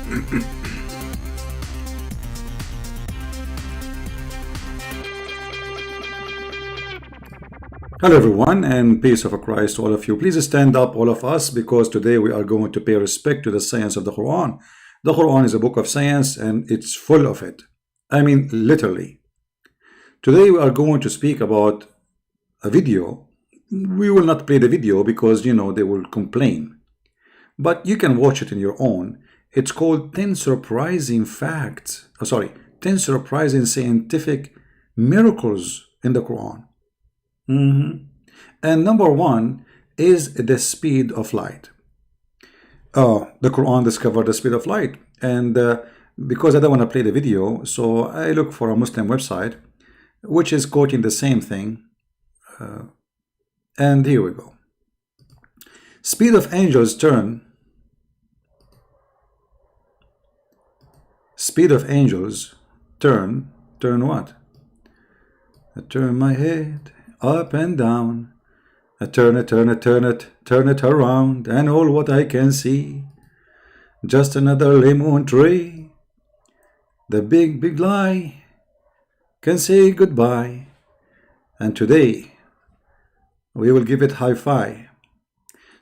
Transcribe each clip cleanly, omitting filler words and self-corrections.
Hello everyone, and peace of Christ to all of you. Please stand up, all of us, because today we are going to pay respect to the science of the Quran. The Quran is a book of science and it's full of it. I mean, literally. Today we are going to speak about a video. We will not play the video because, you know, they will complain. But you can watch it in your own. It's called 10 Surprising Facts. 10 Surprising Scientific Miracles in the Quran. And number one is the speed of light. The Quran discovered the speed of light, and because I don't want to play the video, so I look for a Muslim website which is quoting the same thing, and here we go. Speed of angels turn. Speed of angels turn what? I turn my head up and down, I turn it around, and all what I can see, just another lemon tree. The big lie can say goodbye, and today we will give it high-five.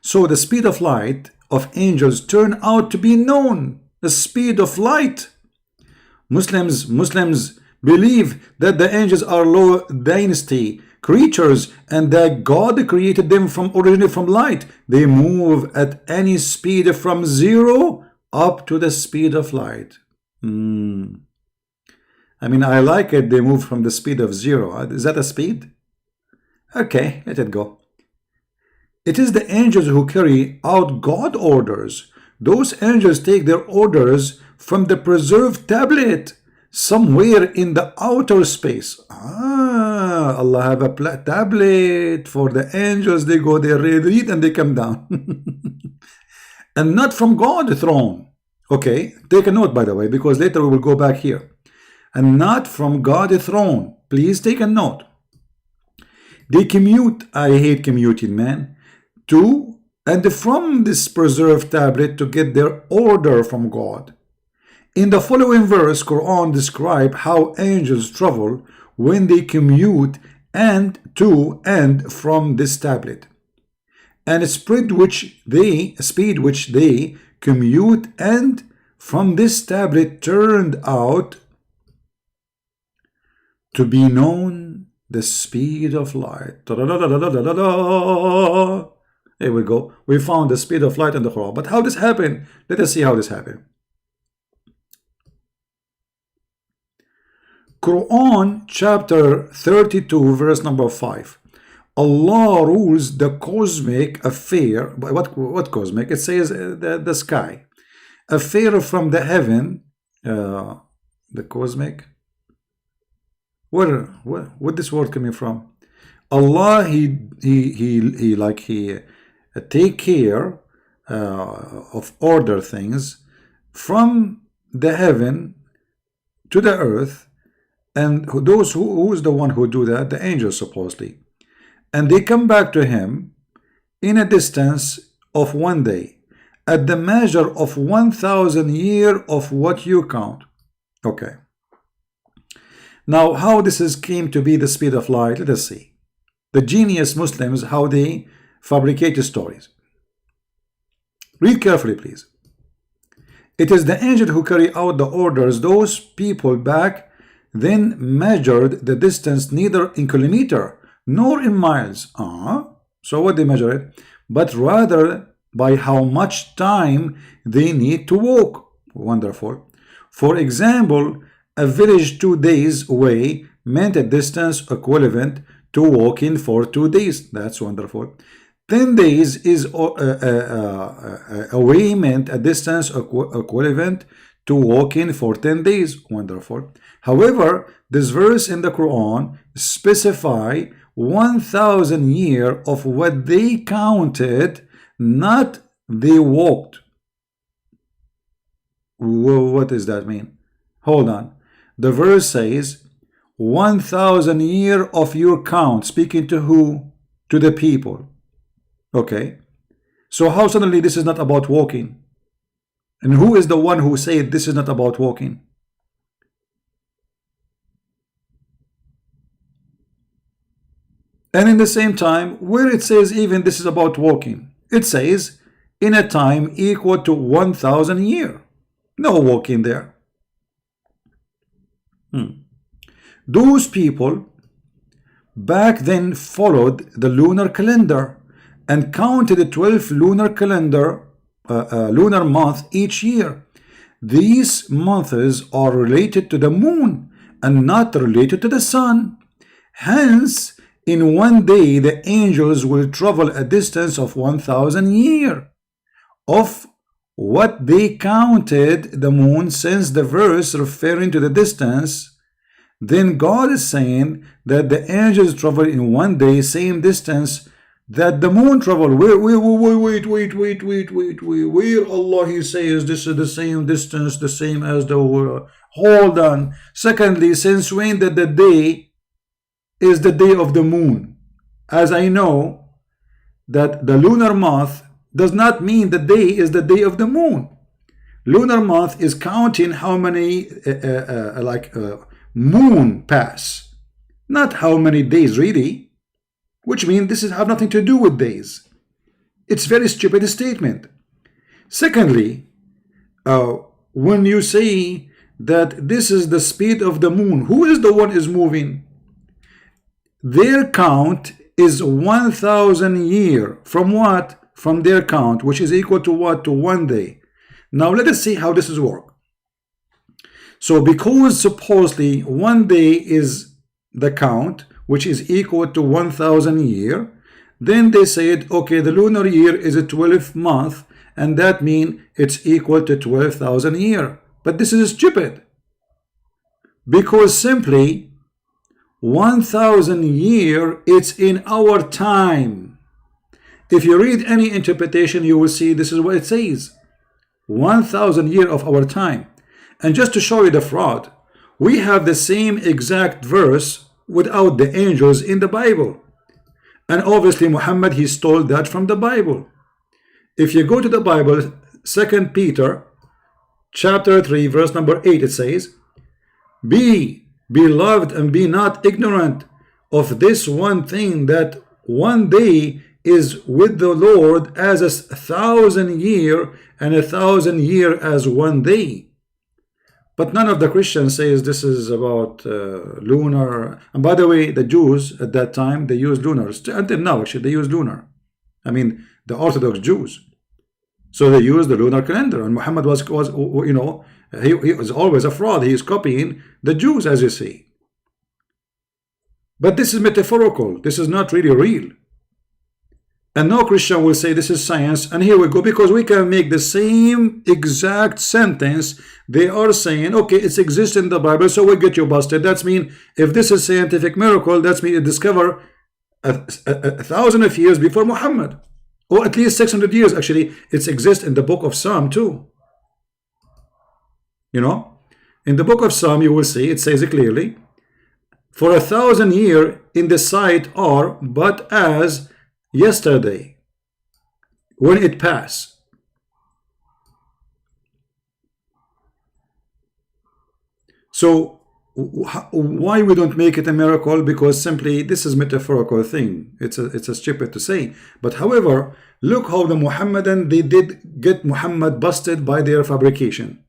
So the speed of light of angels turn out to be known. The speed of light. Muslims believe that the angels are low density creatures and that God created them originally from light. They move at any speed from 0 up to the speed of light. I mean, I like it. They move from the speed of 0. Is that a speed? Okay, let it go. It is the angels who carry out God orders. Those angels take their orders from the preserved tablet somewhere in the outer space. Allah have a tablet for the angels. They go there, read, and they come down. And not from God's throne. Okay, take a note, by the way, because later we will go back here. And not from God's throne. Please take a note. They commute, I hate commuting, man, to and from this preserved tablet to get their order from God. In the following verse, Quran describes how angels travel when they commute and to and from this tablet, and the speed which they commute and from this tablet turned out to be known the speed of light. Here we go. We found the speed of light in the Quran. But how this happened? Let us see how this happened. Quran chapter 32 verse number 5. Allah rules the cosmic affair. What cosmic? It says the sky. Affair from the heaven. The cosmic. Where this word coming from? Allah he take care of order things from the heaven to the earth. And those who is the one who do that? The angels, supposedly. And they come back to him in a distance of 1 day, at the measure of 1,000 years of what you count. Okay. Now, how this came to be the speed of light, let us see. The genius Muslims, how they fabricate stories. Read carefully, please. It is the angel who carry out the orders. Those people back then measured the distance neither in kilometer nor in miles. So what they measure it? But rather by how much time they need to walk. Wonderful. For example, a village 2 days away meant a distance equivalent to walking for 2 days. That's wonderful. 10 days is away meant a distance equivalent to walking for 10 days. Wonderful. However, this verse in the Quran specify 1,000 years of what they counted, not they walked. What does that mean? Hold on. The verse says 1,000 years of your count. Speaking to who? To the people. Okay. So how suddenly this is not about walking? And who is the one who said this is not about walking? And in the same time, where it says even this is about walking, it says in a time equal to 1,000 years. No walking there. Those people back then followed the lunar calendar and counted the 12 lunar lunar month each year. These months are related to the moon and not related to the sun. Hence, in one day the angels will travel a distance of 1,000 years of what they counted the moon, since the verse referring to the distance. Then God is saying that the angels travel in one day same distance that the moon travel. Wait, where Allah He says this is the same distance, the same as the world. Hold on. Secondly, since when that the day is the day of the moon? As I know that the lunar month does not mean the day is the day of the moon. Lunar month is counting how many moon pass, not how many days really, which means this is have nothing to do with days. It's very stupid statement. Secondly, when you say that this is the speed of the moon, who is the one is moving? Their count is 1,000 years. From what? From their count, which is equal to what? To one day. Now let us see how this is work. So because supposedly one day is the count, which is equal to 1,000 years, then they said, okay, the lunar year is a 12th month, and that means it's equal to 12,000 years. But this is stupid, because simply 1,000 years, it's in our time. If you read any interpretation, you will see this is what it says. 1,000 years of our time. And just to show you the fraud, we have the same exact verse without the angels in the Bible. And obviously Muhammad, he stole that from the Bible. If you go to the Bible, 2 Peter chapter 3 verse number 8, it says, be beloved and be not ignorant of this one thing, that one day is with the Lord as 1,000 years, and 1,000 years as one day. But none of the Christians says this is about lunar. And by the way, the Jews at that time, they used lunar. Until now, actually, they use lunar. I mean, the Orthodox Jews. So they used the lunar calendar. And Muhammad was you know, he was always a fraud. He is copying the Jews, as you see. But this is metaphorical. This is not really real. And no Christian will say this is science. And here we go, because we can make the same exact sentence. They are saying, okay, it exists in the Bible, so we get you busted. That's mean if this is scientific miracle, that's mean it discovered a 1,000 of years before Muhammad, or at least 600 years. Actually, it exists in the book of Psalm too. You know, in the book of Psalm, you will see it says it clearly, for 1,000 years in the sight are but as yesterday when it passed. So why we don't make it a miracle? Because simply this is metaphorical thing. It's a stupid to say. But however, look how the Muhammadan, they did get Muhammad busted by their fabrication.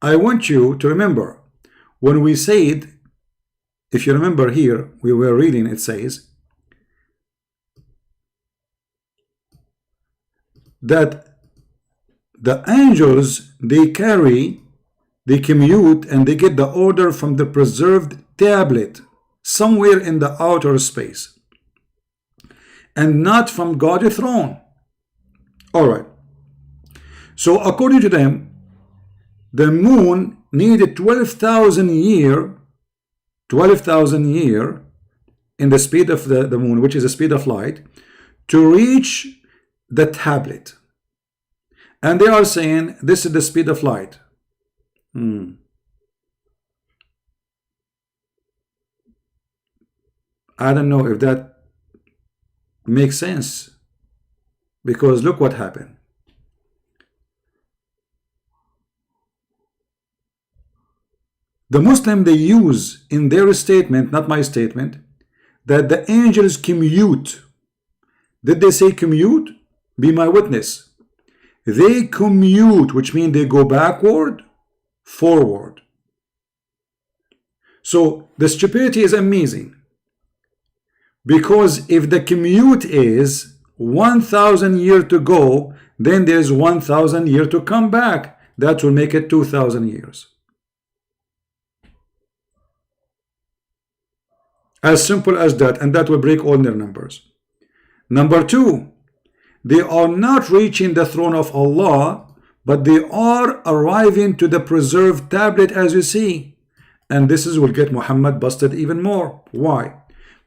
I want you to remember when we said, if you remember here, we were reading, it says that the angels, they commute and they get the order from the preserved tablet somewhere in the outer space, and not from God's throne. All right. So according to them, the moon needed 12,000 years, 12,000 years in the speed of the moon, which is the speed of light, to reach the tablet. And they are saying this is the speed of light. I don't know if that makes sense, because look what happened. The Muslim, they use in their statement, not my statement, that the angels commute. Did they say commute? Be my witness. They commute, which means they go backward, forward. So the stupidity is amazing. Because if the commute is 1,000 years to go, then there's 1,000 years to come back. That will make it 2,000 years. As simple as that, and that will break all their numbers. Number two, they are not reaching the throne of Allah, but they are arriving to the preserved tablet, as you see. And this is will get Muhammad busted even more. Why?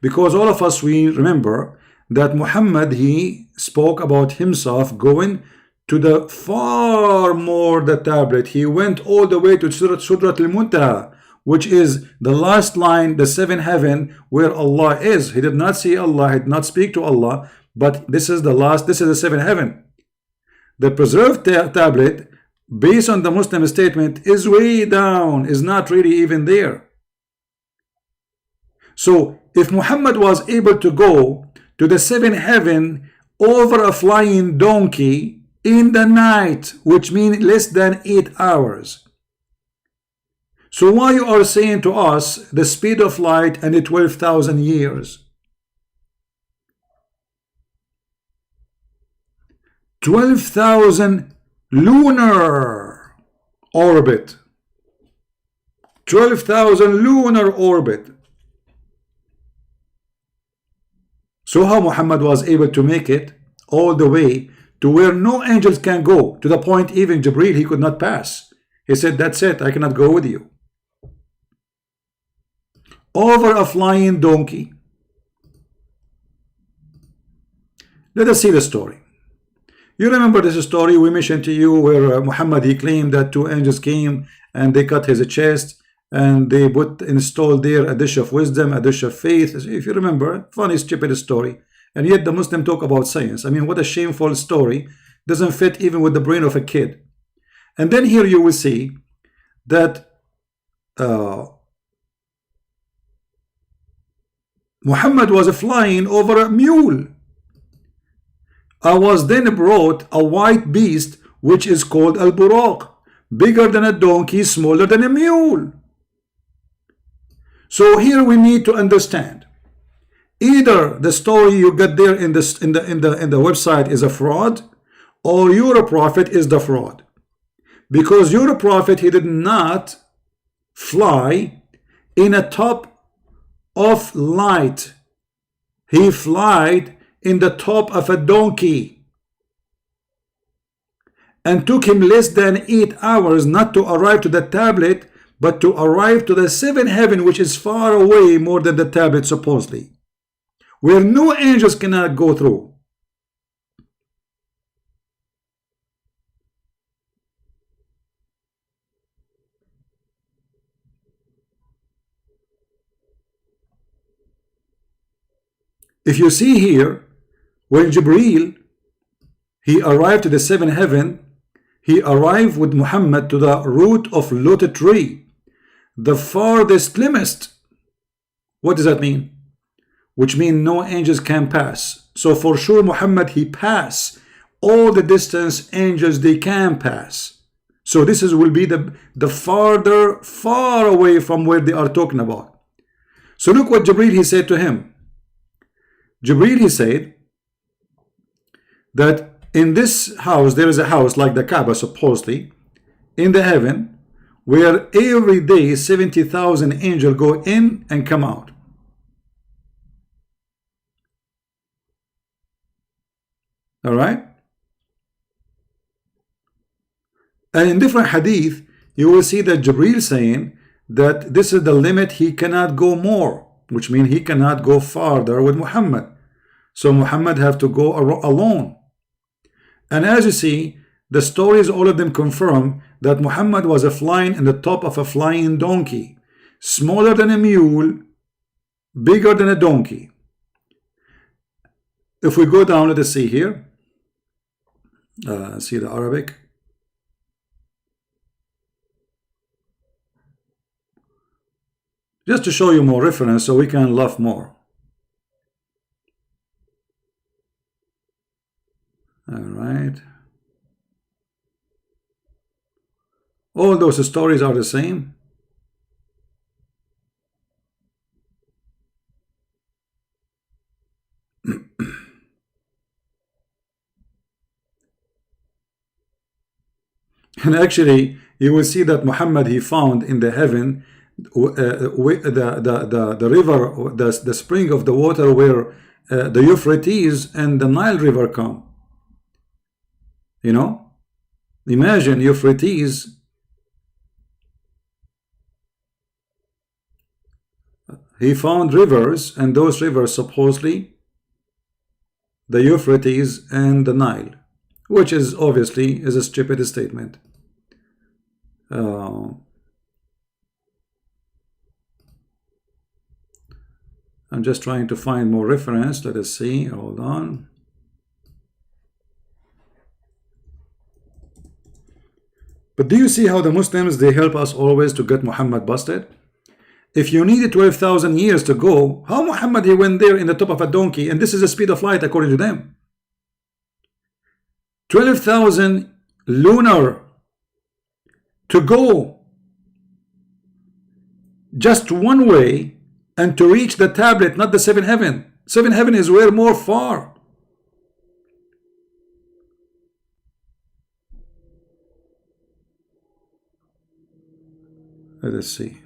Because all of us, we remember that Muhammad, he spoke about himself going to the far more the tablet. He went all the way to Surat al-Muntaha, which is the last line, the seventh heaven, where Allah is. He did not see Allah, he did not speak to Allah, but this is the last, this is the seventh heaven. The preserved tablet, based on the Muslim statement, is way down, is not really even there. So if Muhammad was able to go to the seventh heaven over a flying donkey in the night, which means less than 8 hours, so why you are saying to us the speed of light and the 12,000 years? 12,000 lunar orbit. 12,000 lunar orbit. So how Muhammad was able to make it all the way to where no angels can go, to the point even Jibreel, he could not pass. He said, that's it, I cannot go with you. Over a flying donkey. Let us see the story. You remember this story we mentioned to you where Muhammad, he claimed that two angels came and they cut his chest and they installed there a dish of wisdom, a dish of faith. If you remember, funny, stupid story. And yet the Muslim talk about science. I mean, what a shameful story. Doesn't fit even with the brain of a kid. And then here you will see that Muhammad was flying over a mule. I was then brought a white beast which is called al-buraq, bigger than a donkey, smaller than a mule. So here we need to understand, either the story you get there in the website is a fraud, or your prophet is the fraud. Because your prophet, he did not fly in a top of light. He flied in the top of a donkey, and took him less than 8 hours not to arrive to the tablet, but to arrive to the seventh heaven, which is far away more than the tablet supposedly, where no angels cannot go through. If you see here, when Jibreel, he arrived to the seventh heaven, he arrived with Muhammad to the root of lotus tree, the farthest limit. What does that mean? Which means no angels can pass. So for sure Muhammad, he passed all the distance angels they can pass. So this will be the far away from where they are talking about. So look what Jibreel, he said to him. Jibreel, he said that in this house, there is a house like the Kaaba supposedly, in the heaven, where every day 70,000 angels go in and come out. All right? And in different hadith, you will see that Jibreel saying that this is the limit, he cannot go more, which means he cannot go farther with Muhammad. So Muhammad have to go alone. And as you see, the stories, all of them confirm that Muhammad was flying in the top of a flying donkey, smaller than a mule, bigger than a donkey. If we go down, let us see here. See the Arabic. Just to show you more reference so we can laugh more. All right. All those stories are the same. And actually, you will see that Muhammad, he found in the heaven the river, the spring of the water where the Euphrates and the Nile River come. You know, imagine Euphrates. He found rivers, and those rivers supposedly the Euphrates and the Nile, which is obviously is a stupid statement. I'm just trying to find more reference. Let us see. Hold on. But do you see how the Muslims, they help us always to get Muhammad busted? If you needed 12,000 years to go, how Muhammad, he went there in the top of a donkey, and this is the speed of light according to them. 12,000 lunar to go just one way, and to reach the tablet, not the seven heaven. Seven heaven is way more far. Let us see.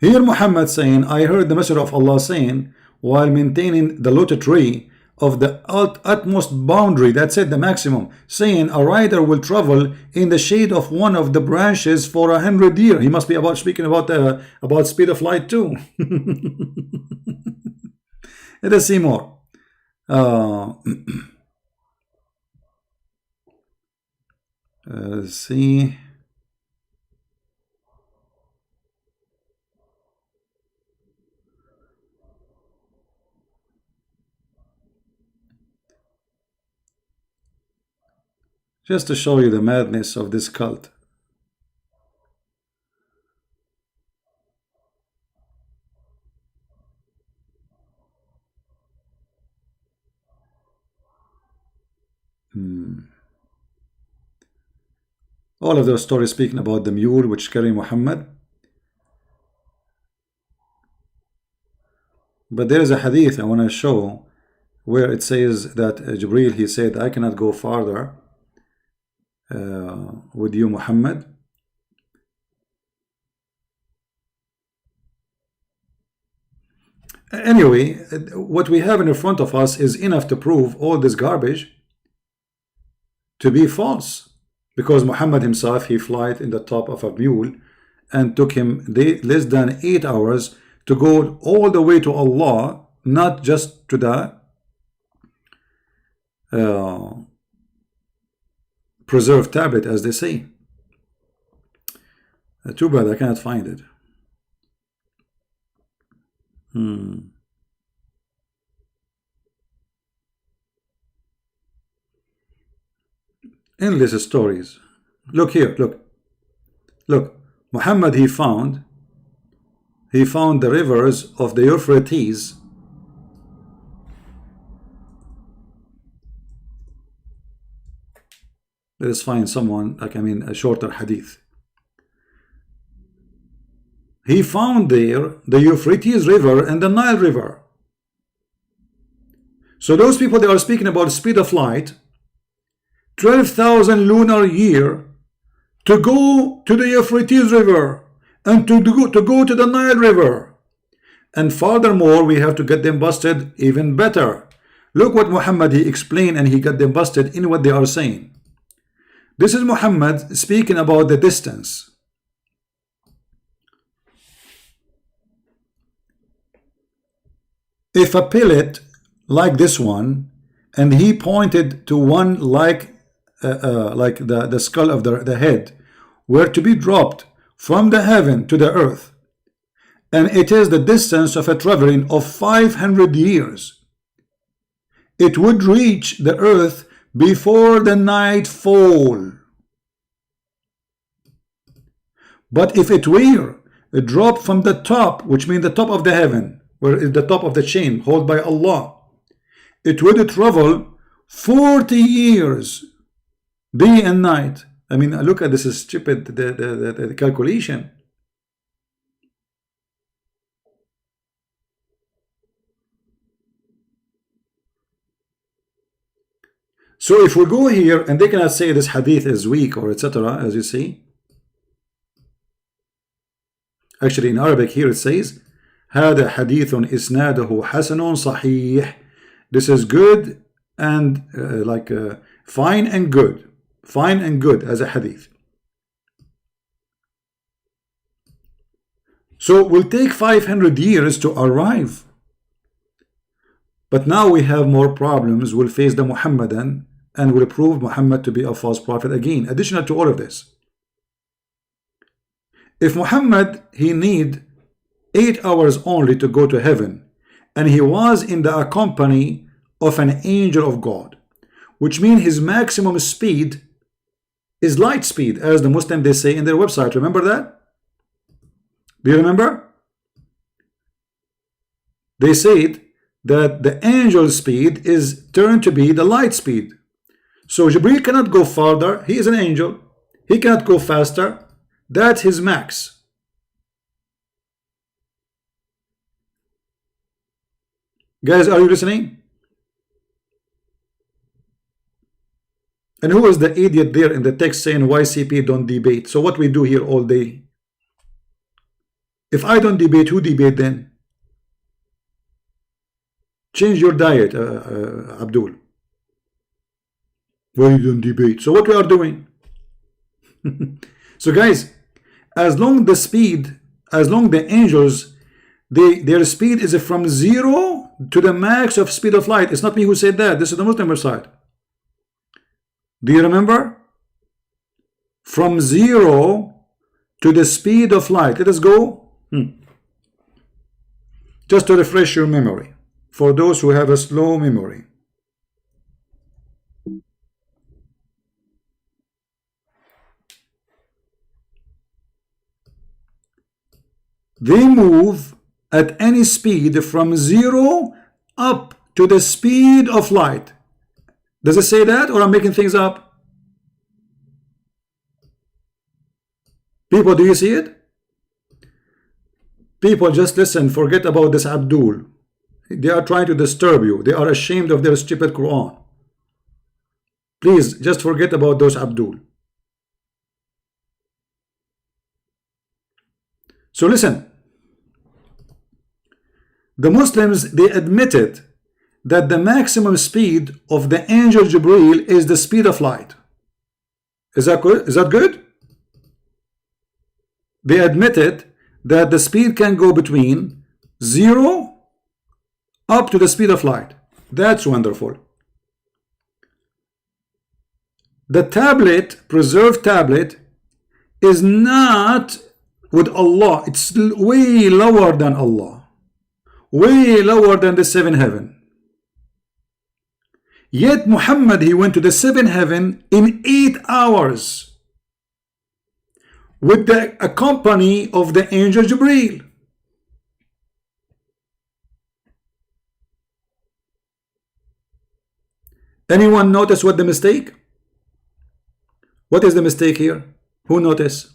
Here Muhammad saying, I heard the Messenger of Allah saying, while maintaining the lotus tree of the utmost boundary, that's it, the maximum, saying a rider will travel in the shade of one of the branches for 100 years. He must be speaking about speed of light too. Let us see more. Let's see. Just to show you the madness of this cult. All of those stories speaking about the mule which carry Muhammad. But there is a hadith I want to show where it says that Jibreel, he said, I cannot go farther with you, Muhammad. Anyway, what we have in front of us is enough to prove all this garbage to be false, because Muhammad himself, he flied in the top of a mule and took him less than 8 hours to go all the way to Allah, not just to the preserved tablet, as they say. Too bad I cannot find it. Endless stories. Look here, look. Muhammad, he found the rivers of the Euphrates. Let us find someone, a shorter hadith. He found there the Euphrates River and the Nile River. So those people, they are speaking about speed of light, 12,000 lunar year to go to the Euphrates River and to go to the Nile River. And furthermore, we have to get them busted even better. Look what Muhammad, he explained, and he got them busted in what they are saying. This is Muhammad speaking about the distance. If a pellet like this one, and he pointed to one like the skull of the head, were to be dropped from the heaven to the earth, and it is the distance of a traveling of 500 years, it would reach the earth before the nightfall. But if it were a drop from the top, which means the top of the heaven, where is the top of the chain held by Allah, it would travel 40 years, day and night. I mean, look at this, is stupid, the calculation. So if we go here, and they cannot say this hadith is weak or etc., as you see. Actually, in Arabic here it says, هذا حديث إسناده حسن صحيح. This is good and fine and good. Fine and good as a hadith. So it will take 500 years to arrive. But now we have more problems. We'll face the Muhammadan and will prove Muhammad to be a false prophet again. Additional to all of this, if Muhammad, he need 8 hours only to go to heaven, and he was in the company of an angel of God, which means his maximum speed is light speed, as the Muslim they say in their website. Remember that? Do you remember? They said that the angel speed is turned to be the light speed. So Jibreel cannot go farther. He is an angel. He cannot go faster. That's his max. Guys, are you listening? And who is the idiot there in the text saying YCP don't debate? So what we do here all day? If I don't debate, who debate then? Change your diet, Abdul. Why you don't debate? So what we are doing? So guys, as long the speed, as long the angels, their speed is from 0 to the max of speed of light. It's not me who said that. This is the Muslim website. Do you remember? From 0 to the speed of light. Let us go. Just to refresh your memory, for those who have a slow memory. They move at any speed from 0 up to the speed of light. Does it say that, or I'm making things up? People, do you see it? People, just listen. Forget about this Abdul. They are trying to disturb you. They are ashamed of their stupid Quran. Please, just forget about those Abdul. So listen. The Muslims, they admitted that the maximum speed of the angel Jibreel is the speed of light. Is that good? Is that good? They admitted that the speed can go between 0 up to the speed of light. That's wonderful. The tablet, preserved tablet, is not with Allah. It's way lower than Allah. Way lower than the 7th heaven. Yet Muhammad, he went to the 7th heaven in 8 hours with the company of the angel Jibreel. Anyone notice what the mistake? What is the mistake here? Who noticed?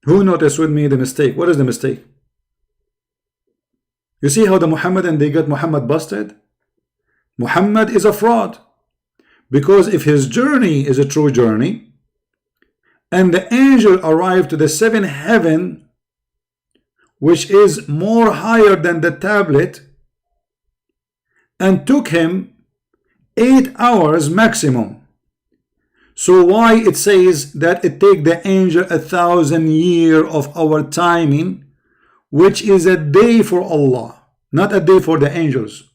Who noticed with me the mistake? What is the mistake? You see how the Muhammadan, they got Muhammad busted? Muhammad is a fraud. Because if his journey is a true journey, and the angel arrived to the 7th heaven, which is more higher than the tablet, and took him 8 hours maximum. So why it says that it take the angel 1,000 years of our timing, which is a day for Allah, not a day for the angels.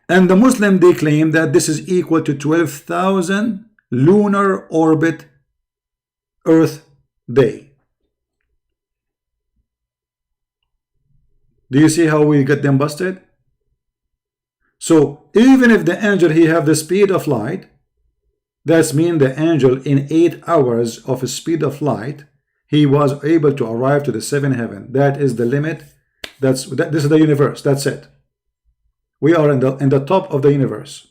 And the Muslim, they claim that this is equal to 12,000 lunar orbit Earth day. Do you see how we get them busted? So even if the angel he have the speed of light, that's mean the angel in 8 hours of speed of light, he was able to arrive to the 7th heaven. That is the limit. This is the universe. That's it. We are in the top of the universe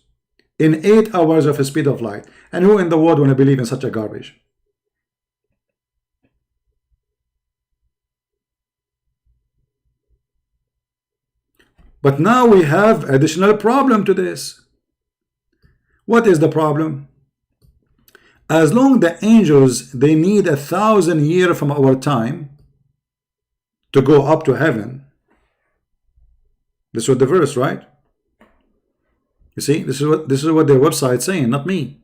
in 8 hours of a speed of light. And who in the world want to believe in such a garbage? But now we have additional problem to this. What is the problem? As long the angels, they need 1,000 years from our time to go up to heaven. This was the verse, right? You see, this is what their website saying, not me.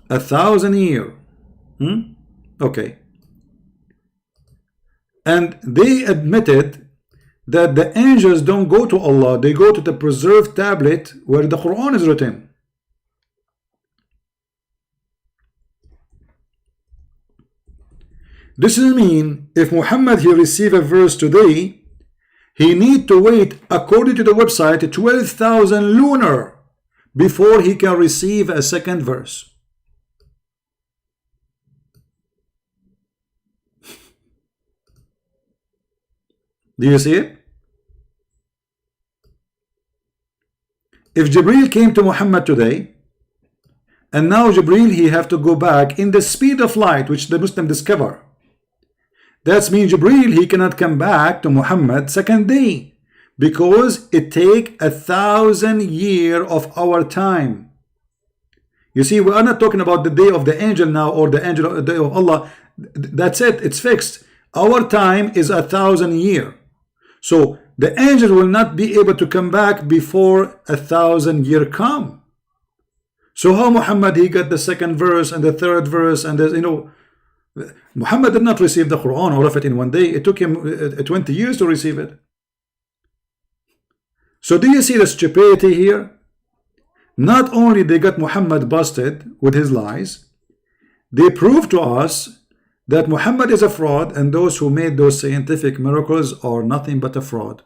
1,000 years. Okay. And they admitted that the angels don't go to Allah, they go to the preserved tablet where the Quran is written. This means if Muhammad he receive a verse today, he need to wait, according to the website, 12,000 lunar before he can receive a second verse. Do you see it? If Jibril came to Muhammad today, and now Jibril he have to go back in the speed of light which the Muslim discover, that means Jibril he cannot come back to Muhammad second day, because it take 1,000 years of our time. You see, we are not talking about the day of the angel now, or the angel of the day of Allah. That's it, it's fixed. Our time is 1,000 years. So the angel will not be able to come back before 1,000 years come. So how Muhammad he got the second verse and the third verse, and you know, Muhammad did not receive the Quran, all of it in one day. It took him 20 years to receive it. So do you see the stupidity here? Not only they got Muhammad busted with his lies, they proved to us that Muhammad is a fraud, and those who made those scientific miracles are nothing but a fraud.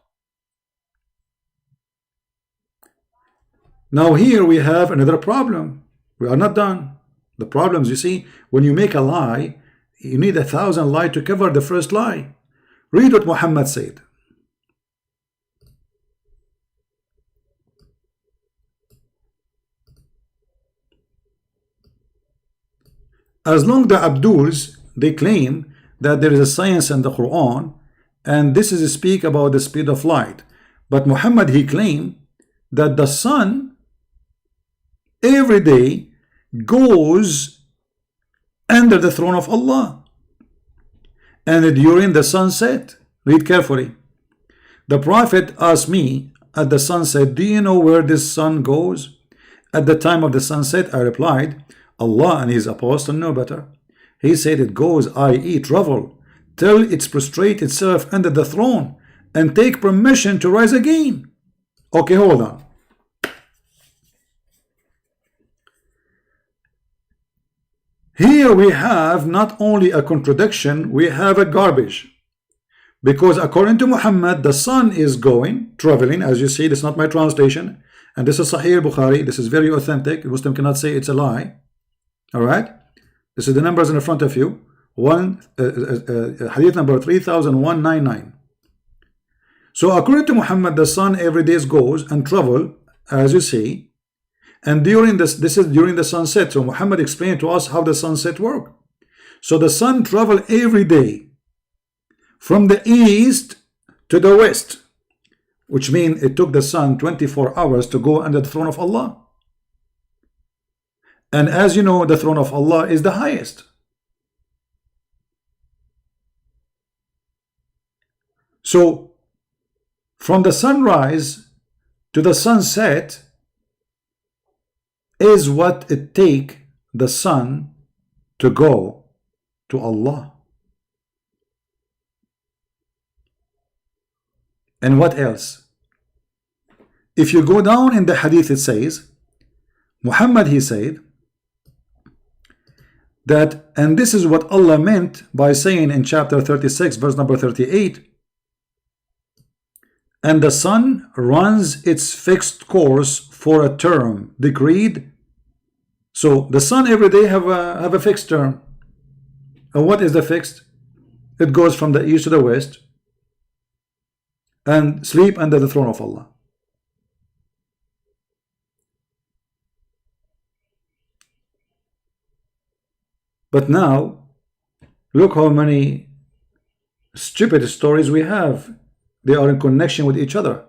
Now here we have another problem. We are not done. The problems, you see, when you make a lie, you need 1,000 lies to cover the first lie. Read what Muhammad said. As long the Abduls, they claim that there is a science in the Quran, and this is speak about the speed of light. But Muhammad he claimed that the sun every day goes under the throne of Allah, and during the sunset, read carefully, the Prophet asked me at the sunset, do you know where this sun goes? At the time of the sunset, I replied, Allah and his apostle know better. He said it goes, i.e. travel, till it prostrate itself under the throne and take permission to rise again. Okay, hold on. Here we have not only a contradiction, we have a garbage. Because according to Muhammad, the sun is going, traveling, as you see, this is not my translation, and this is Sahih Bukhari, this is very authentic. A Muslim cannot say it's a lie. Alright? This is the numbers in front of you. Hadith number 3199. So according to Muhammad, the sun every day goes and travel, as you see, and during this is during the sunset. So Muhammad explained to us how the sunset work. So the sun travel every day from the east to the west, which means it took the sun 24 hours to go under the throne of Allah. And as you know, the throne of Allah is the highest. So from the sunrise to the sunset is what it take the sun to go to Allah. And what else? If you go down in the hadith, it says, Muhammad he said, that, and this is what Allah meant by saying in chapter 36 verse number 38, and the sun runs its fixed course for a term decreed. So the sun every day have a fixed term. And what is the fixed? It goes from the east to the west and sleep under the throne of Allah. But now look how many stupid stories we have. They are in connection with each other.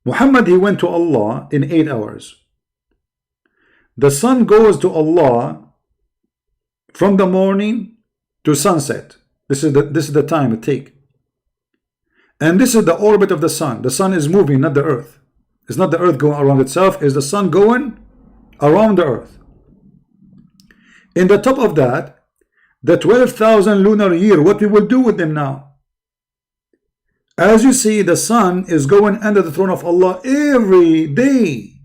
Muhammad, he went to Allah in 8 hours. The sun goes to Allah from the morning to sunset. This is the time it takes. And this is the orbit of the sun. The sun is moving, not the earth. It's not the earth going around itself, it's the sun going around the earth. In the top of that, the 12,000 lunar year, what we will do with them now? As you see, the sun is going under the throne of Allah every day,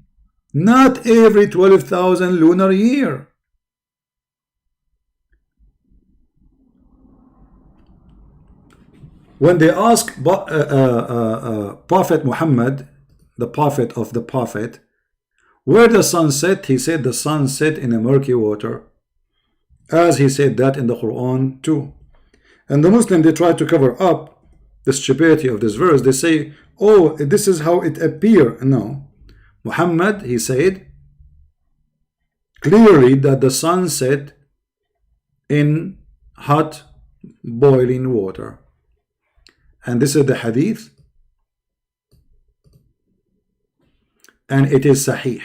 not every 12,000 lunar year. When they ask Prophet Muhammad, the prophet of the prophet, where the sun set, he said the sun set in a murky water, as he said that in the Quran too. And the Muslim, they try to cover up the stupidity of this verse. They say, oh, this is how it appears. No, Muhammad, he said clearly that the sun set in hot boiling water. And this is the hadith, and it is sahih.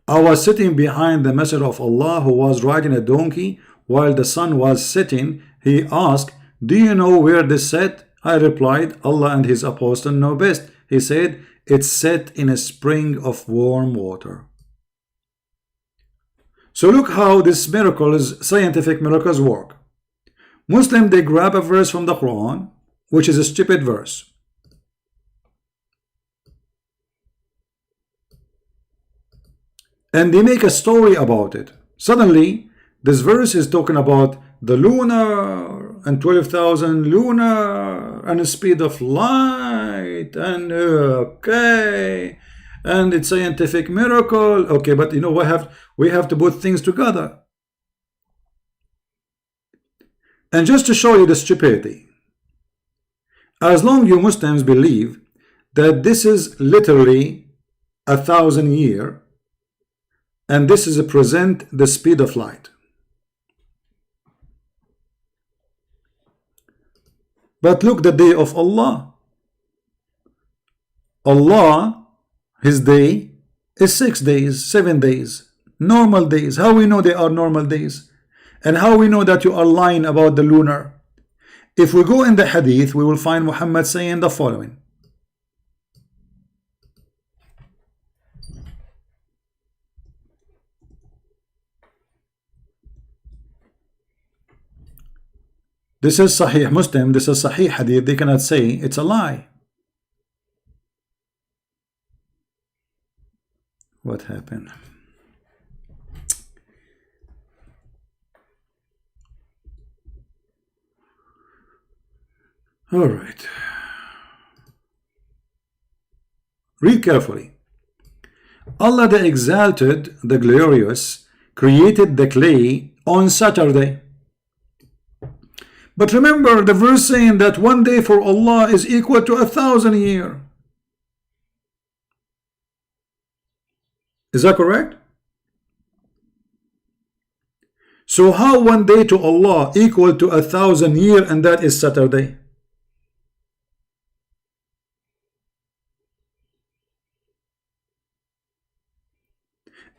I was sitting behind the Messenger of Allah, who was riding a donkey while the sun was setting. He asked, do you know where this set? I replied, Allah and his apostle know best. He said, it's set in a spring of warm water. So look how this miracles, scientific miracles work. Muslim, they grab a verse from the Quran, which is a stupid verse, and they make a story about it. Suddenly this verse is talking about the lunar and 12,000 lunar and the speed of light, and okay, and it's scientific miracle. Okay, but you know what, we have to put things together. And just to show you the stupidity, as long you Muslims believe that this is literally 1,000 years, and this is a present the speed of light. But look, the day of Allah. Allah, his day is 6 days, 7 days, normal days. How we know they are normal days? And how we know that you are lying about the lunar? If we go in the hadith, we will find Muhammad saying the following. This is Sahih Muslim, this is Sahih Hadith. They cannot say it's a lie. What happened? All right. Read carefully. Allah the Exalted, the Glorious, created the clay on Saturday. But remember the verse saying that one day for Allah is equal to 1,000 years. Is that correct? So how one day to Allah equal to 1,000 years, and that is Saturday?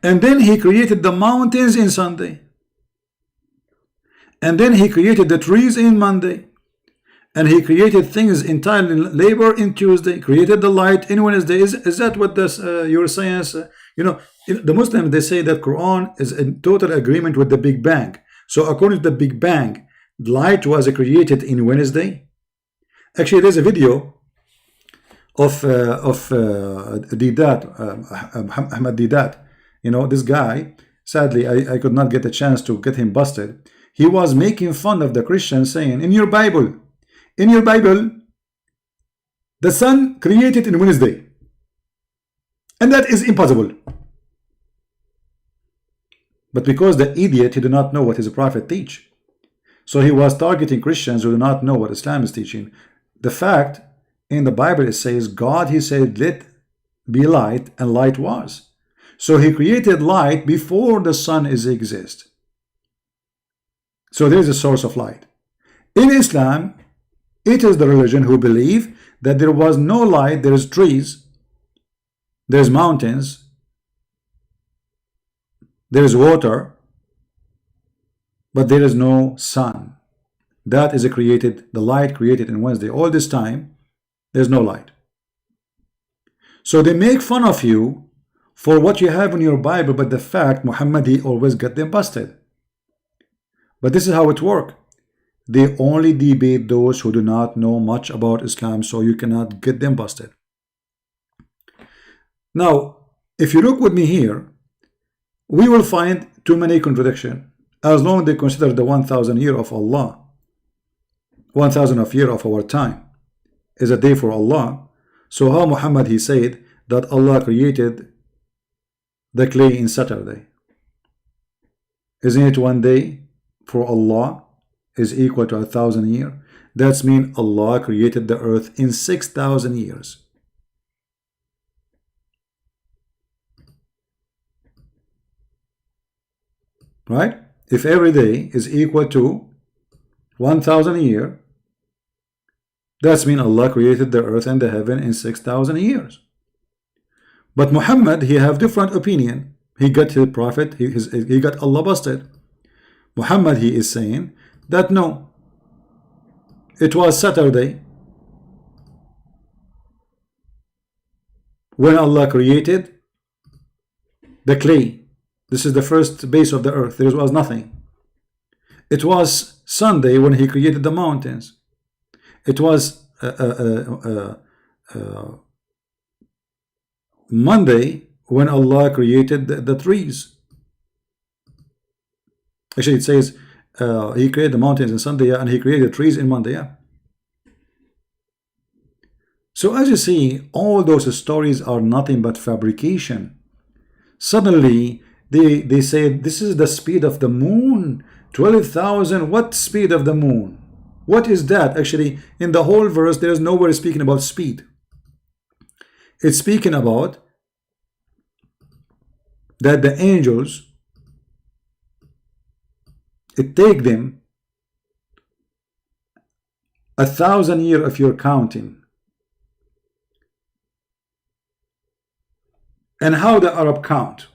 And then he created the mountains in Sunday. And then he created the trees in Monday. And he created things entirely labor in Tuesday. Created the light in Wednesday. Is that what this your science? You know, the Muslims, they say that Quran is in total agreement with the Big Bang. So according to the Big Bang, light was created in Wednesday. Actually, there's a video of Deedat, Ahmad Deedat. You know, this guy, sadly, I could not get a chance to get him busted. He was making fun of the Christians, saying, in your Bible, the sun created in Wednesday. And that is impossible. But because the idiot, he did not know what his prophet teach. So he was targeting Christians who do not know what Islam is teaching. The fact, in the Bible it says, God, he said, let be light, and light was. So he created light before the sun exist. So there is a source of light. In Islam, it is the religion who believe that there was no light, there is trees, there's mountains, there is water, but there is no sun. That is the light created in Wednesday. All this time, there's no light. So they make fun of you for what you have in your Bible, but the fact, Muhammad, he always got them busted. But this is how it works. They only debate those who do not know much about Islam, so you cannot get them busted. Now, if you look with me here, we will find too many contradictions. As long as they consider the 1,000 year of Allah, 1,000 of year of our time is a day for Allah. So how Muhammad, he said that Allah created the clay in Saturday? Isn't it one day for Allah is equal to 1,000 years? That's mean Allah created the earth in 6,000 years. Right? If every day is equal to 1,000 years, that's mean Allah created the earth and the heaven in 6,000 years. But Muhammad, he have different opinion. He got his prophet, he got Allah busted. Muhammad, he is saying that no, it was Saturday when Allah created the clay. This is the first base of the earth. There was nothing. It was Sunday when he created the mountains. It was Monday when Allah created the trees. Actually, it says he created the mountains on Sunday, and he created trees in Monday. So as you see, all those stories are nothing but fabrication. Suddenly, they say this is the speed of the moon, 12,000. What speed of the moon? What is that? Actually, in the whole verse, there is nowhere speaking about speed. It's speaking about that the angels, it take them 1,000 years of your counting. And how the Arab count?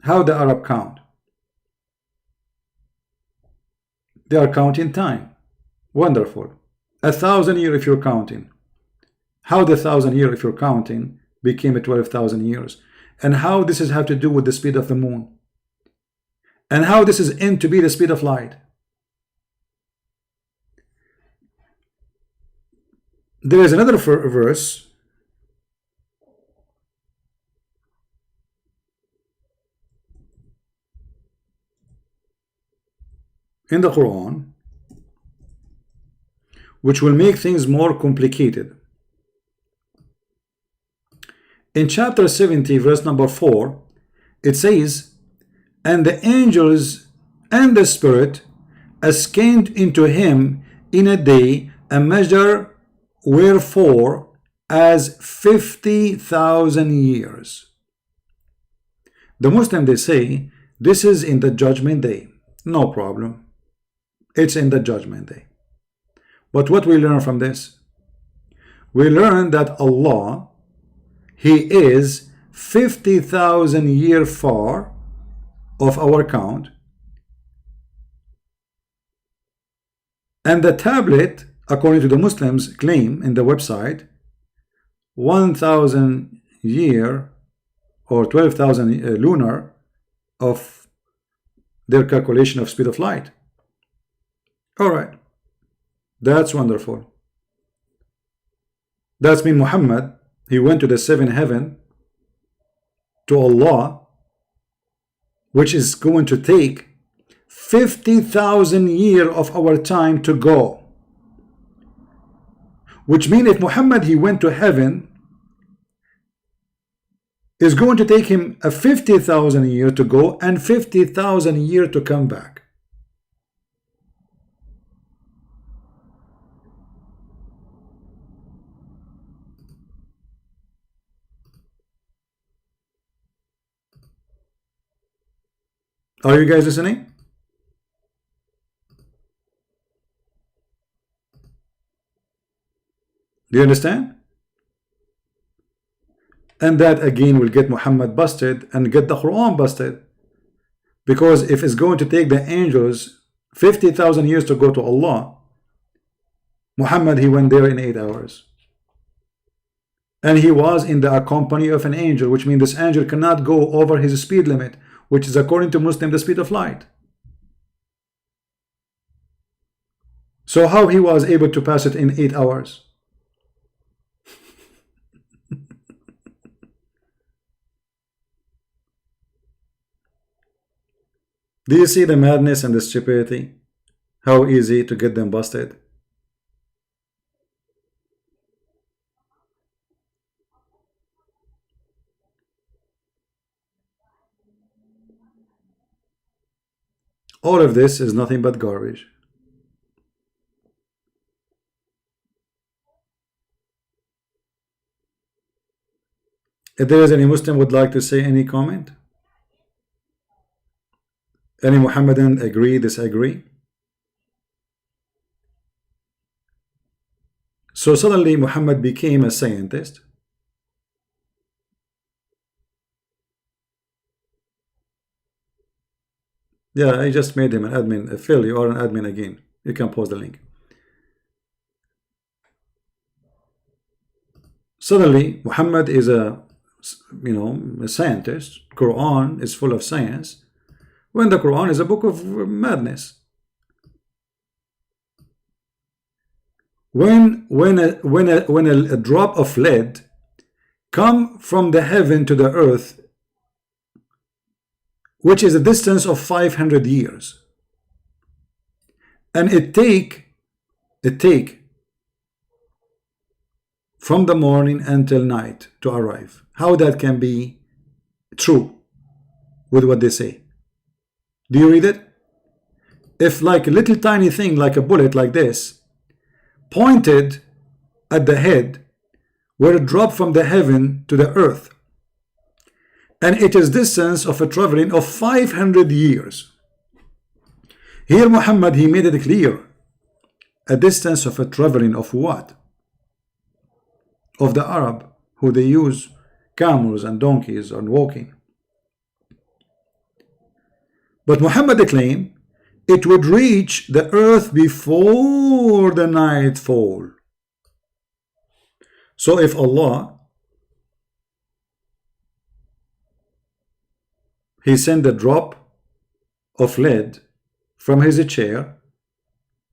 How the Arab count? They are counting time. Wonderful. 1,000 years if you're counting. How the 1,000 years if you're counting became a 12,000 years? And how this is have to do with the speed of the moon? And how this is in to be the speed of light? There is another verse in the Quran which will make things more complicated. In chapter 70 verse number 4, it says, and the angels and the spirit ascended into him in a day, a measure wherefore as 50,000 years. The Muslim, they say this is in the judgment day. No problem, it's in the judgment day. But what we learn from this? We learn that Allah, he is 50,000 years far of our count, and the tablet, according to the Muslims claim in the website, 1,000 year or 12,000 lunar of their calculation of speed of light. All right, that's wonderful. That's mean Muhammad, he went to the seventh heaven to Allah, which is going to take 50,000 years of our time to go. Which means if Muhammad he went to heaven, is going to take him a 50,000 years to go and 50,000 years to come back. Are you guys listening? Do you understand? And that again will get Muhammad busted and get the Quran busted. Because if it's going to take the angels 50,000 years to go to Allah, Muhammad he went there in 8 hours. And he was in the company of an angel, which means this angel cannot go over his speed limit, which is according to Muslim the speed of light. So how he was able to pass it in 8 hours? Do you see the madness and the stupidity? How easy to get them busted? All of this is nothing but garbage. If there is any Muslim would like to say any comment? Any Muhammadan agree, disagree? So suddenly Muhammad became a scientist. Yeah, I just made him an admin. Phil, you are an admin again. You can post the link. Suddenly Muhammad is a scientist. Quran is full of science, when the Quran is a book of madness. When a drop of lead come from the heaven to the earth, which is a distance of 500 years, and it take from the morning until night to arrive. How that can be true with what they say? Do you read it? If like a little tiny thing like a bullet like this pointed at the head, where it dropped from the heaven to the earth, and it is distance of a traveling of 500 years. Here Muhammad he made it clear, a distance of a traveling of what? Of the Arab, who they use camels and donkeys and walking. But Muhammad claimed it would reach the earth before the nightfall. So if Allah he sent a drop of lead from his chair,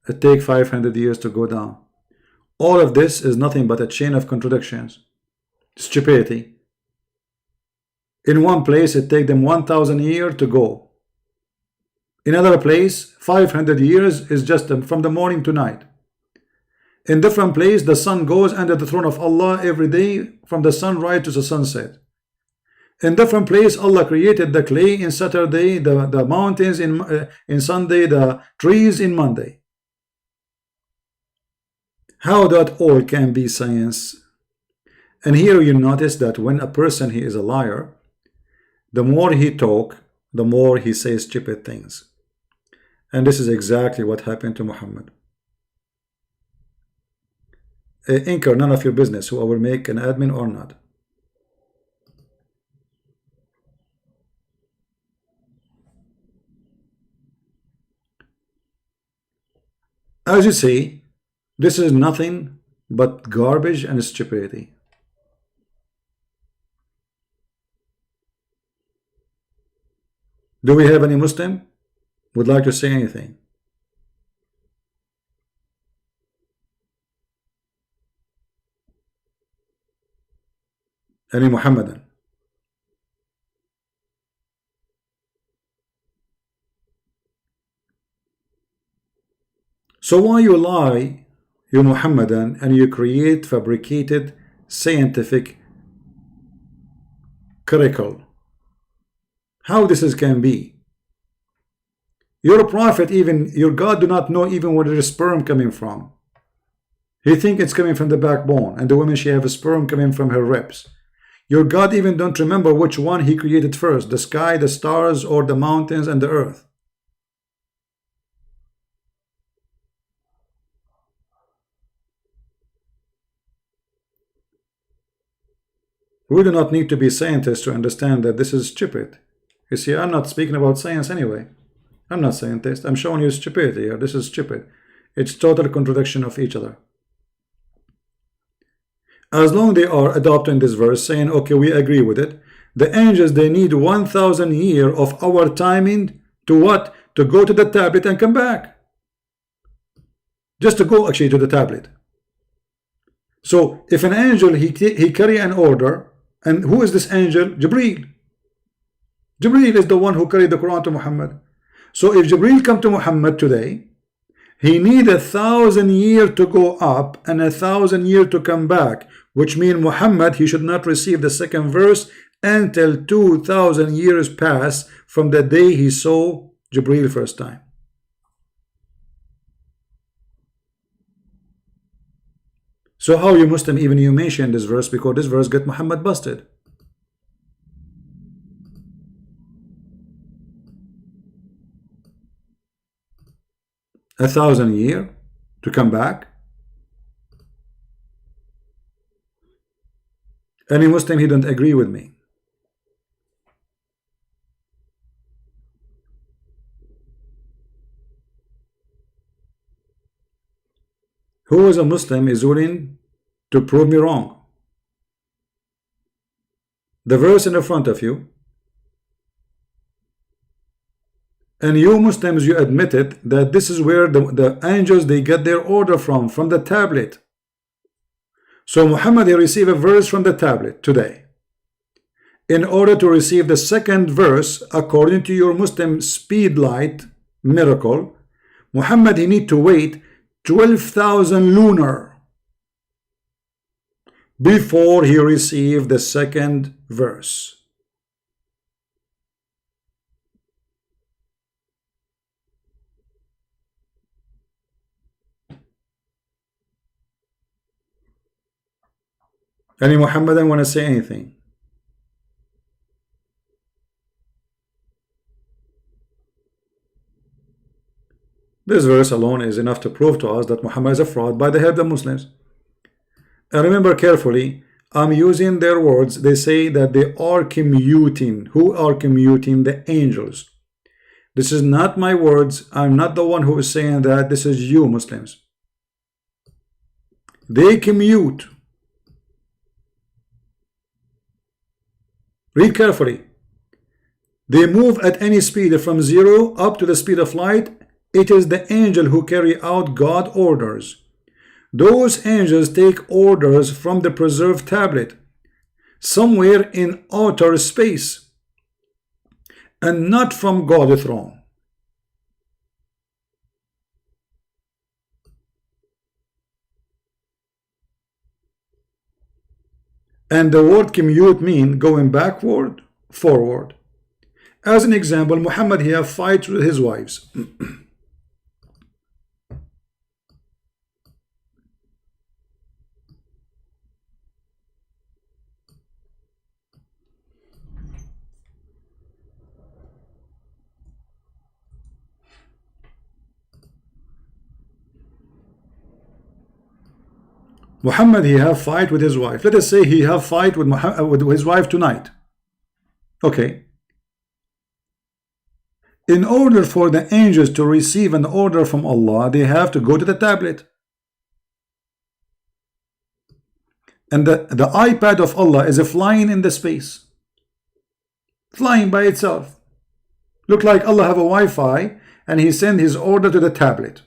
it takes 500 years to go down. All of this is nothing but a chain of contradictions, stupidity. In one place it takes them 1,000 years to go. In another place 500 years is just from the morning to night. In different place the sun goes under the throne of Allah every day from the sunrise to the sunset. In different place Allah created the clay in Saturday, the mountains in Sunday, the trees in Monday. How that all can be science? And here you notice that when a person he is a liar, the more he talk, the more he says stupid things. And this is exactly what happened to Muhammad. Anchor, none of your business who I will make an admin or not. As you see, this is nothing but garbage and stupidity. Do we have any Muslim would like to say anything? any Muhammadan. So why you lie, you Muhammadan, and you create fabricated scientific curricle? How this can be? Your prophet, even your God, do not know even where the sperm coming from. He think it's coming from the backbone, and the woman, she have a sperm coming from her ribs. Your God even don't remember which one he created first, the sky, the stars, or the mountains and the earth. We do not need to be scientists to understand that this is stupid. You see, I'm not speaking about science anyway. I'm not scientist. I'm showing you stupidity here. This is stupid. It's total contradiction of each other. As long they are adopting this verse, saying, okay, we agree with it, the angels, they need 1,000 years of our timing to what? To go to the tablet and come back. Just to go actually to the tablet. So if an angel, he carry an order, and who is this angel? Jibreel. Jibreel is the one who carried the Quran to Muhammad. So if Jibreel come to Muhammad today, he need 1,000 years to go up and 1,000 years to come back, which means Muhammad, he should not receive the second verse until 2,000 years pass from the day he saw Jibreel first time. So how you Muslim even you mention this verse, because this verse get Muhammad busted. A 1,000 years to come back. Any Muslim, he don't agree with me. Who is a Muslim is willing to prove me wrong? The verse in the front of you, and you Muslims, you admitted that this is where the angels, they get their order from the tablet. So Muhammad, he received a verse from the tablet today. In order to receive the second verse, according to your Muslim speed light miracle, Muhammad, he need to wait 12,000 lunar before he received the second verse. Any Muhammadan want to say anything? This verse alone is enough to prove to us that Muhammad is a fraud by the head of Muslims. And remember carefully, I'm using their words. They say that they are commuting. Who are commuting? The angels. This is not my words. I'm not the one who is saying that. This is you Muslims. They commute. Read carefully. They move at any speed from 0 up to the speed of light. It is the angel who carry out God orders. Those angels take orders from the preserved tablet somewhere in outer space and not from God's throne. And the word commute mean going backward, forward. As an example, Muhammad, he have fight with his wives. Muhammad, he have fight with his wife. Let us say he have fight with his wife tonight. Okay. In order for the angels to receive an order from Allah, they have to go to the tablet. And the iPad of Allah is flying in the space. Flying by itself. Look like Allah have a Wi-Fi and he send his order to the tablet.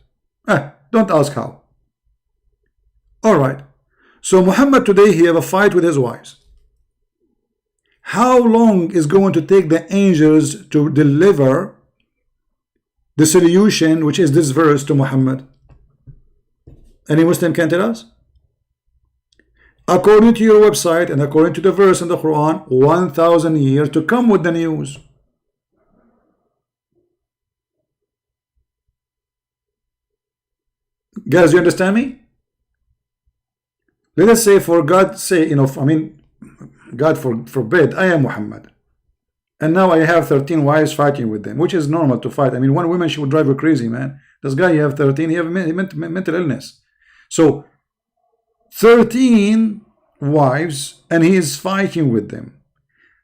Don't ask how. Alright. So Muhammad today, he have a fight with his wives. How long is going to take the angels to deliver the solution, which is this verse, to Muhammad? Any Muslim can tell us? According to your website and according to the verse in the Quran, 1,000 years to come with the news. Guys, you understand me? Let us say, for God's sake, God forbid, I am Muhammad, and now I have 13 wives fighting with them, which is normal to fight. One woman, she would drive you crazy, man. This guy, you have 13, he have mental illness. So 13 wives, and he is fighting with them.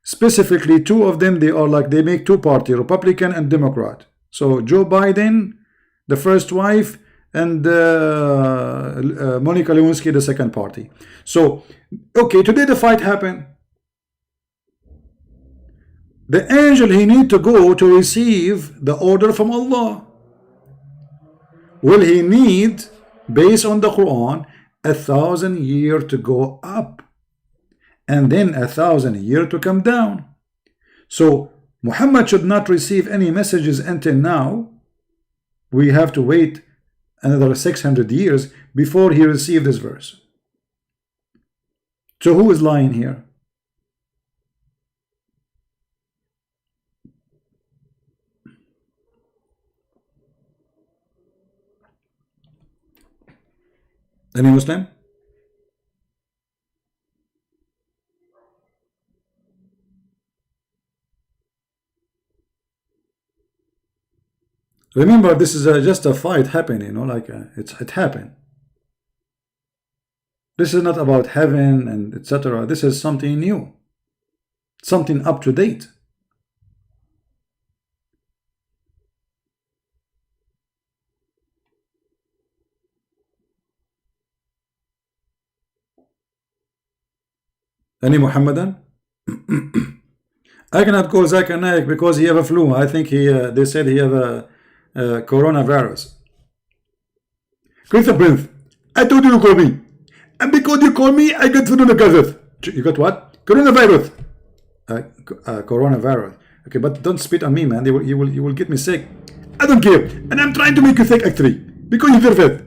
Specifically, two of them, they make two party, Republican and Democrat. So Joe Biden, the first wife, and Monica Lewinsky, the second party. So, okay, today the fight happened. The angel, he need to go to receive the order from Allah. Will he need, based on the Quran, 1,000 years to go up, and then 1,000 years to come down? So Muhammad should not receive any messages until now. We have to wait another 600 years before he received this verse. So who is lying here? Any Muslim? Remember, this is just a fight happening, it happened. This is not about heaven and etc. This is something new, something up to date. Any Muhammadan? I cannot call Zakir Naik because he have a flu. I think they said he have a coronavirus. Christopher Prince, I told you to call me, and because you call me, I got coronavirus. You got what? Coronavirus. Coronavirus. Okay, but don't spit on me, man. You will get me sick. I don't care, and I'm trying to make you sick actually because you deserve it.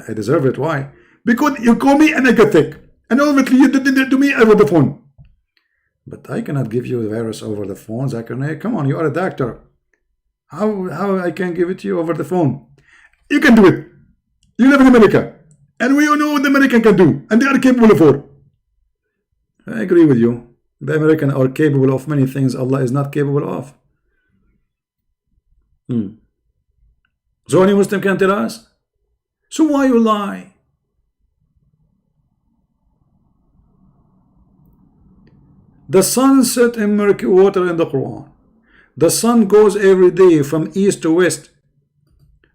I deserve it. Why? Because you call me and I got sick, and obviously you did it to me over the phone. But I cannot give you the virus over the phone, Zakir Naik. Come on, you are a doctor. How I can give it to you over the phone? You can do it. You live in America, and we all know what the American can do, and they are capable of war. I agree with you. The Americans are capable of many things Allah is not capable of. So any Muslim can tell us? So why you lie? The sun set in murky water in the Quran. The sun goes every day from east to west.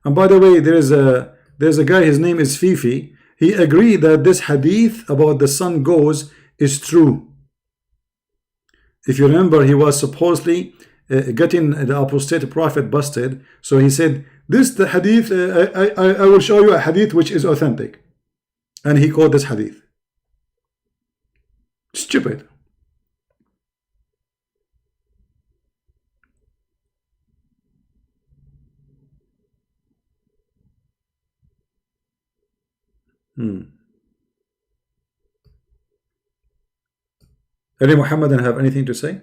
And by the way, there's a guy, his name is Fifi. He agreed that this hadith about the sun goes is true. If you remember, he was supposedly getting the apostate prophet busted. So he said, the hadith, I will show you a hadith which is authentic. And he quoted this hadith. Stupid. Any Muhammadan have anything to say?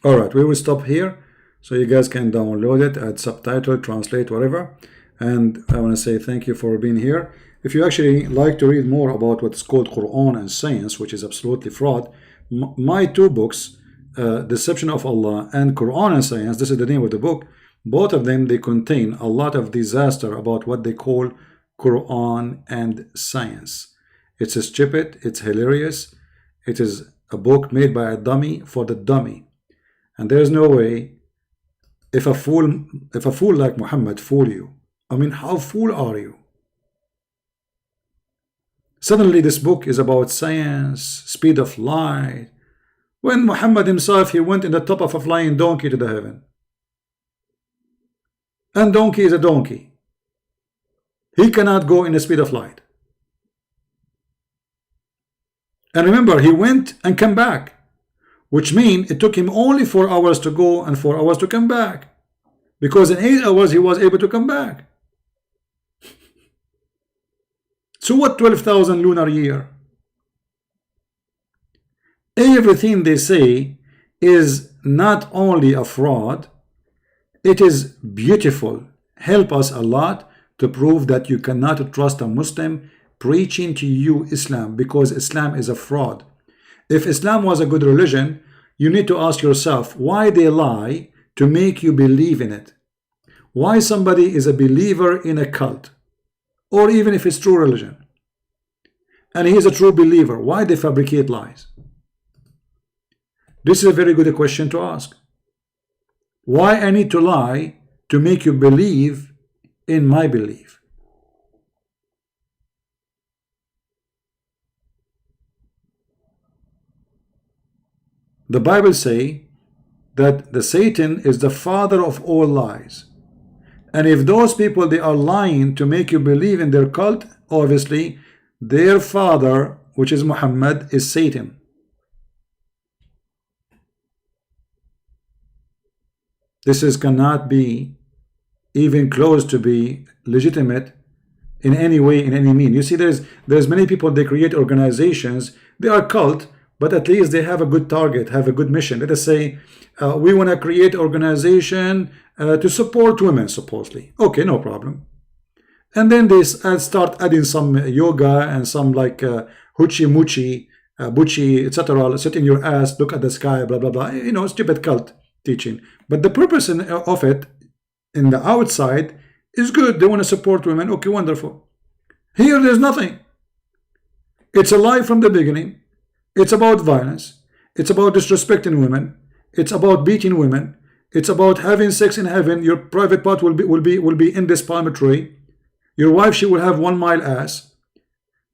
Alright, we will stop here so you guys can download it, add subtitle, translate, whatever. And I want to say thank you for being here. If you actually like to read more about what's called Quran and Science, which is absolutely fraud, my two books, Deception of Allah and Quran and Science, this is the name of the book. Both of them, they contain a lot of disaster about what they call Quran and Science. It's stupid, it's hilarious. It is a book made by a dummy for the dummy. And there's no way, if a fool like Muhammad fool you, how fool are you? Suddenly this book is about science, speed of light, when Muhammad himself, he went in the top of a flying donkey to the heaven. And donkey is a donkey. He cannot go in the speed of light. And remember, he went and came back, which means it took him only 4 hours to go and 4 hours to come back, because in 8 hours he was able to come back. So what 12,000 lunar year? Everything they say is not only a fraud, it is beautiful. Help us a lot to prove that you cannot trust a Muslim preaching to you Islam, because Islam is a fraud. If Islam was a good religion, you need to ask yourself why they lie to make you believe in it. Why somebody is a believer in a cult, or even if it's true religion, and he is a true believer, why they fabricate lies? This is a very good question to ask. Why I need to lie to make you believe in my belief? The Bible say that the Satan is the father of all lies. And if those people, they are lying to make you believe in their cult, obviously their father, which is Muhammad, is Satan. This cannot be even close to be legitimate in any way, in any mean. You see, there's many people, they create organizations, they are cult, but at least they have a good target, have a good mission. Let us say we want to create organization to support women, supposedly. Okay, no problem. And then they start adding some yoga and some like hoochie moochie, buchi, etc. Sit in your ass, look at the sky, blah blah blah. You know, stupid cult teaching. But the purpose of it in the outside is good. They want to support women. Okay, wonderful. Here there's nothing. It's a lie from the beginning. It's about violence. It's about disrespecting women. It's about beating women. It's about having sex in heaven. Your private part will be in this palm tree. Your wife, she will have 1 mile ass.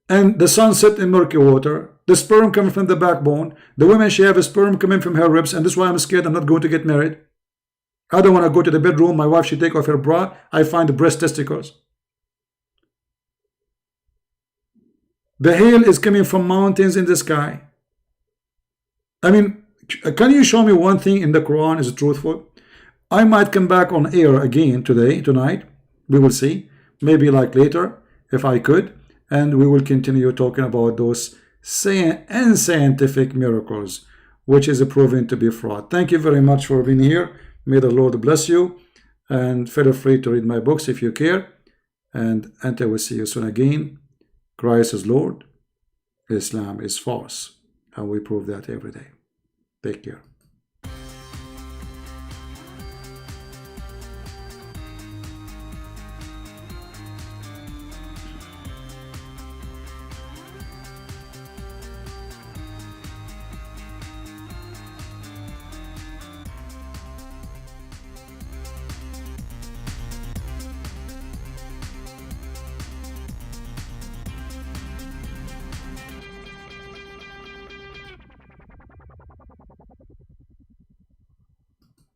And the sun set in murky water. The sperm coming from the backbone. The woman, she have a sperm coming from her ribs. And this is why I'm scared I'm not going to get married. I don't want to go to the bedroom. My wife, she take off her bra. I find the breast testicles. The hail is coming from mountains in the sky. I mean, can you show me one thing in the Quran is truthful? I might come back on air again tonight. We will see. Maybe like later, if I could. And we will continue talking about those unscientific miracles, which is proven to be fraud. Thank you very much for being here. May the Lord bless you. And feel free to read my books if you care. And until we see you soon again, Christ is Lord. Islam is false. And we prove that every day. Take care.